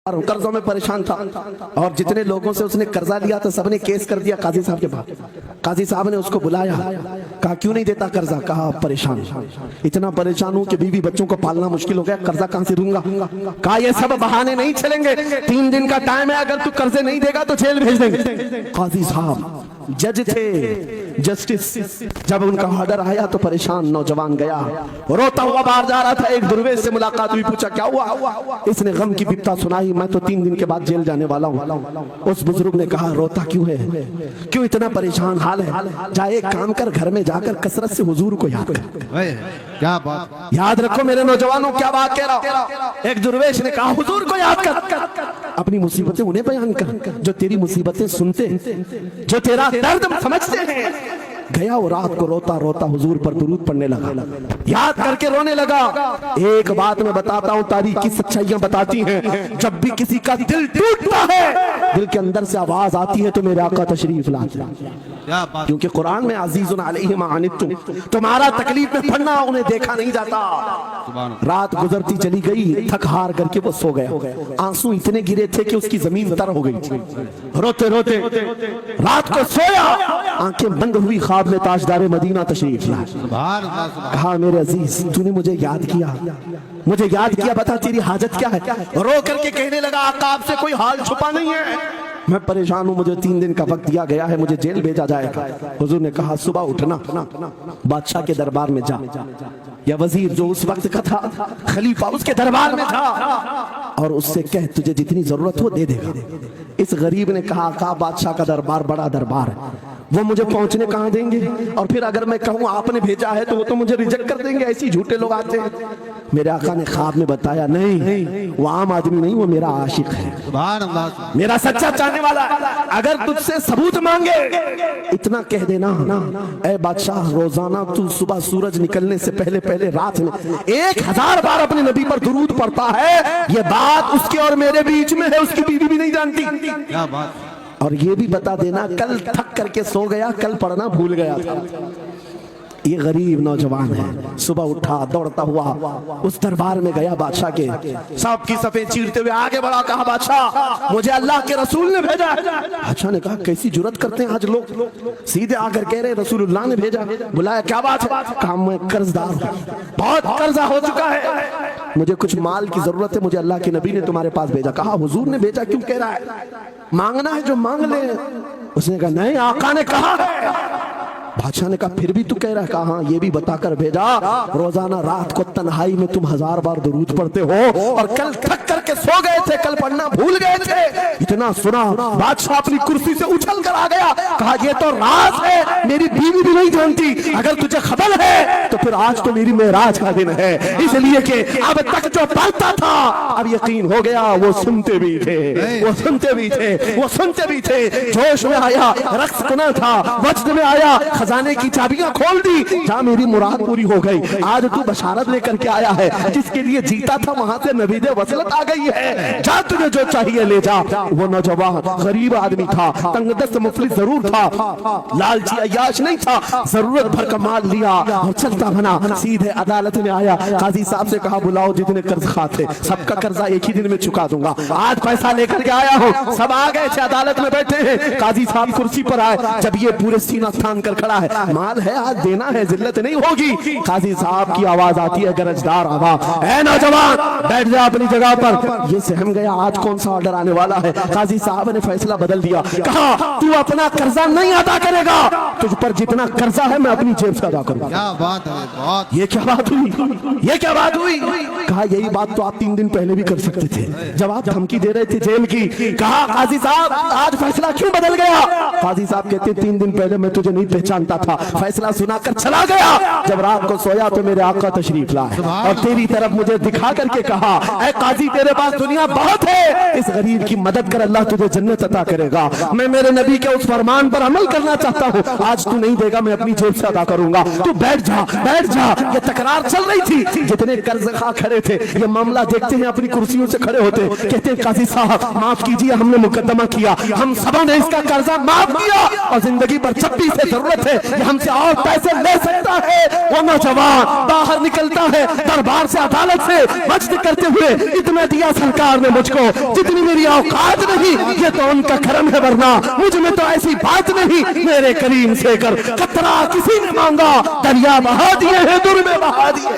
कर्जों में परेशान था और जितने लोगों से उसने कर्जा लिया था सबने केस कर दिया काजी साहब के पास। काजी साहब ने उसको बुलाया, कहा क्यों नहीं देता कर्जा? कहा परेशान, इतना परेशान हूं कि बीवी बच्चों को पालना मुश्किल हो गया, कर्जा कहां से दूंगा? कहा ये सब बहाने नहीं चलेंगे, 3 दिन का टाइम है, अगर तू कर्जे नहीं देगा तो जेल भेज देंगे। काजी साहब जज थे, जस्टिस, जब उनका ऑर्डर आया तो परेशान नौजवान गया, रोता हुआ बाहर जा रहा था। एक दुर्वेश से मुलाकात हुई, पूछा क्या हुआ? इसने गम की बिपता सुनाई, मैं तो 3 दिन के बाद जेल जाने वाला हूँ। उस बुजुर्ग ने कहा रोता क्यों है, क्यों इतना परेशान हाल है? जा एक काम कर, घर में जाकर कसरत से हुजूर को याद कर। क्या बात, याद रखो मेरे नौजवानों, क्या बात कह रहा हूं। एक दुर्वेश ने कहा हुजूर को याद कर, अपनी मुसीबतें उन्हें बयान कर जो तेरी मुसीबतें सुनते, जो तेरा दर्द समझते हैं। गया वो रात को रोता रोता हुजूर पर दुरूद पढ़ने लगा, याद करके रोने लगा। एक बात मैं बताता हूँ, तारीख की सच्चाइयां बताती हैं, जब भी किसी का दिल टूटता है, दिल के अंदर से आवाज आती है तो मेरे आका तशरीफ लाते हैं। क्योंकि कुरान में अजीजुन अलैहि मा अनित्तुम, तुम्हारा तकलीफ में पड़ना उन्हें देखा नहीं जाता। रात गुजरती चली गई, थक हार करके वो सो गया। आंसू इतने गिरे थे कि उसकी जमीन तर हो गई। रोते रोते रात को सोया, आंखें बंद हुई, ख्वाब में ताजदार मदीना तशरीफ लाए। कहा मेरे अजीज तूने मुझे याद किया, मुझे याद किया, बता तेरी हाजत क्या है? रो करके कहने लगा आका आपसे कोई हाल छुपा नहीं है, मैं परेशान हूं, मुझे 3 दिन का वक्त दिया गया है, मुझे जेल भेजा जाएगा। हुजूर ने कहा सुबह उठना, बादशाह के दरबार में जा, या वजीर जो उस वक्त का था, खलीफा उसके दरबार में था, और उससे कह तुझे जितनी जरूरत हो दे देगा। इस गरीब ने कहा बादशाह का दरबार बड़ा दरबार है, वो मुझे पहुंचने कहां देंगे, और फिर अगर मैं कहूं आपने भेजा है तो वो तो मुझे रिजेक्ट कर देंगे, ऐसी झूठे लोग आते हैं। मेरे आका ने ख्वाब में बताया नहीं, वो आम आदमी नहीं, वो मेरा आशिक है, मेरा सच्चा चाहने वाला है। अगर तुझसे सबूत मांगे इतना कह देना ऐ बादशाह, रोजाना तू सुबह सूरज निकलने से पहले पहले रात में 1000 बार अपने नबी पर दुरूद पढ़ता है, ये बात उसके और मेरे बीच में है, उसकी बीवी भी नहीं जानती। क्या बात। और ये भी बता देना कल थक करके सो गया, कल पढ़ना भूल गया था। ये गरीब नौजवान है, सुबह उठा दौड़ता हुआ उस दरबार में गया, बादशाह के सबकी सफेद चीरते हुए आगे बढ़ा, कहा बादशाह मुझे अल्लाह के रसूल ने भेजा। बादशाह ने कहा कैसी जुर्रत करते हैं आज लोग, सीधे आकर कह रहे रसूलुल्लाह ने भेजा। बुलाया क्या बात है? कहा मैं कर्जदार हूं, बहुत कर्जा हो चुका है, मुझे कुछ माल की जरूरत है, मुझे अल्लाह के नबी ने तुम्हारे पास भेजा। कहा हुजूर ने भेजा, क्यों कह रहा है? मांगना है जो मांग ले। उसने कहा नहीं, आका ने कहा है। बादशाह ने कहा फिर भी तू कह रहा है? कहा हाँ, ये भी बताकर भेजा रोजाना रात को तन्हाई में तुम 1000 बार दुरूद पढ़ते हो, और कल थक करके सो गए थे, कल पढ़ना भूल गए थे। इतना सुना बादशाह अपनी कुर्सी से उछल कर आ गया, कहा ये तो राज है, मेरी बीवी भी नहीं जानती, अगर तुझे खबर है तो फिर आज तो मेरी मेराज का दिन है, इसलिए कि अब तक जो पढ़ता था अब यकीन हो गया, वो सुनते भी थे, वो सुनते भी थे, वो सुनते भी थे। जोश में आया, रक्स सुना था, वज्र में आया, खजाने की चाबियां खोल दी, जहां मेरी मुराद पूरी हो गई। आज तू बशारत लेकर के आया है, जिसके लिए जीता था वहां से नबीदे वसलत आ गई है, जा तुझे जो चाहिए ले जा। वो नौजवान गरीब आदमी था, तंगदस्त मुफलिस जरूर था, लालची अय्याश नहीं था, जरूरत भर का माल लिया और चलता बना, सीधे अदालत में आया। काजी साहब से कहा बुलाओ जितने कर्ज खाते, सबका कर्जा एक ही दिन में चुका दूंगा, आज पैसा लेकर के आया हूँ। सब आ गए थे, अदालत में बैठे हैं, काजी साहब कुर्सी पर आए, जब ये पूरे सीना थान कर खड़ा है, माल है आज देना है, जिल्लत नहीं होगी। काजी साहब की आवाज आती है, गरजदार आवाज, ऐ नौजवान बैठ जा अपनी जगह पर। ये सहम गया आज कौन सा ऑर्डर आने वाला है। काजी साहब ने फैसला बदल दिया, कहा तू अपना कर्जा नहीं अदा करेगा, तुझ पर जितना कर्जा है मैं अपनी जेब से अदा करूंगा। क्या बात है, बात। ये क्या बात हुई, ये क्या बात हुई? कहा यही बात तो आप 3 दिन पहले भी कर सकते थे, जब आप धमकी दे रहे थे जेल की। कहा काजी साहब आज फैसला क्यों बदल गया? काजी साहब कहते 3 दिन पहले मैं तुझे नहीं पहचानता था, फैसला सुनाकर चला गया, जब रात को सोया तो मेरे आका तशरीफ लाए और तेरी तरफ मुझे दिखा करके कहा ऐ काजी तेरे पास दुनिया बहुत है, इस गरीब की मदद कर, अल्लाह तुझे जन्नत अता करेगा। मैं मेरे नबी के उस फरमान पर अमल करना चाहता हूँ, आज तू नहीं देगा मैं अपनी जेब से अदा करूंगा, तू बैठ जा, बैठ जा। ये तकरार चल रही थी, जितने कर्ज खा खड़े थे ये मामला देखते हैं अपनी कुर्सियों से खड़े होते, कहते हैं काजी साहब माफ कीजिए, हमने मुकदमा किया, हम सबों ने इसका कर्जा माफ किया और जिंदगी भर जब भी इसे जरूरत है ये हमसे और पैसे ले सकता है। वो नौजवान बाहर निकलता है दरबार से, अदालत से मजद करते हुए, इतना दिया सरकार ने मुझको जितनी मेरी औकात नहीं, ये तो उनका करम है, वरना मुझ में तो ऐसी बात नहीं। मेरे करीम से कर कतरा किसी ने मांगा, दरिया बहा दिए हैं, दुर में बहा दिए।